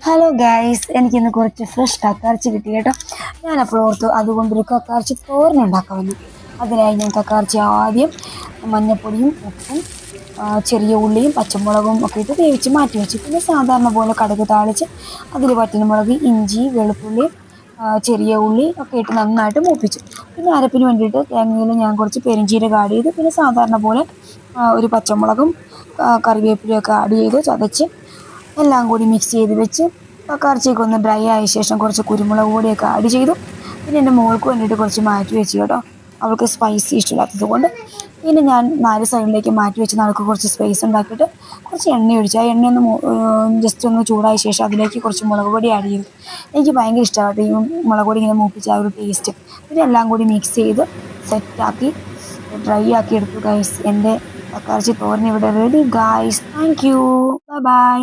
Hello guys, എനിക്കിന്ന് കുറച്ച് fresh കക്കാർച്ചി കിട്ടി കേട്ടോ. ഞാനപ്പോൾ ഓർത്തു അതുകൊണ്ടൊരു കക്കാർച്ചി തോരൻ ഉണ്ടാക്കാമെന്ന്. അതിനായി ഞാൻ കക്കാർച്ചി ആദ്യം മഞ്ഞപ്പൊടിയും ഉപ്പും ചെറിയ ഉള്ളിയും പച്ചമുളകും ഒക്കെ ഇട്ട് വേവിച്ച് മാറ്റി വെച്ചു. പിന്നെ സാധാരണ പോലെ കടുക് താളിച്ച് അതിൽ വറ്റൽമുളക്, ഇഞ്ചി, വെളുത്തുള്ളി, ചെറിയ ഉള്ളി ഒക്കെ ഇട്ട് നന്നായിട്ട് മൂപ്പിച്ചു. പിന്നെ അരപ്പിന് വേണ്ടിയിട്ട് തേങ്ങയിൽ ഞാൻ കുറച്ച് പെരിഞ്ചീരകം ആഡ് ചെയ്തു. പിന്നെ സാധാരണ പോലെ ഒരു പച്ചമുളകും കറിവേപ്പിലയും ഒക്കെ ആഡ് ചെയ്ത് ചതച്ച് എല്ലാം കൂടി മിക്സ് ചെയ്ത് വെച്ച് കക്കാർച്ചിയൊക്കെ ഒന്ന് ഡ്രൈ ആയ ശേഷം കുറച്ച് കുരുമുളക് പൊടിയൊക്കെ ആഡ് ചെയ്തു. പിന്നെ എൻ്റെ മോൾക്ക് വേണ്ടിയിട്ട് കുറച്ച് മാറ്റി വെച്ചു കേട്ടോ, അവൾക്ക് സ്പൈസി ഇഷ്ടമില്ലാത്തത് കൊണ്ട്. പിന്നെ ഞാൻ 4 സൈഡിലേക്ക് മാറ്റി വെച്ച് നടുക്ക് കുറച്ച് സ്പേസ് ഉണ്ടാക്കിയിട്ട് കുറച്ച് എണ്ണ ഒഴിച്ചു. ആ എണ്ണ ഒന്ന് ജസ്റ്റ് ഒന്ന് ചൂടായ ശേഷം അതിലേക്ക് കുറച്ച് മുളക് പൊടി ആഡ് ചെയ്തു. എനിക്ക് ഭയങ്കര ഇഷ്ടമായിട്ട് ഈ മുളക് പൊടി ഇങ്ങനെ മൂപ്പിച്ച ആ ഒരു ടേസ്റ്റ്. പിന്നെ എല്ലാം കൂടി മിക്സ് ചെയ്ത് സെറ്റാക്കി ഡ്രൈ ആക്കി എടുത്തു ഗൈസ്. എൻ്റെ കക്കാർച്ചി തോരൻ ഇവിടെ ready guys. Thank you, bye bye.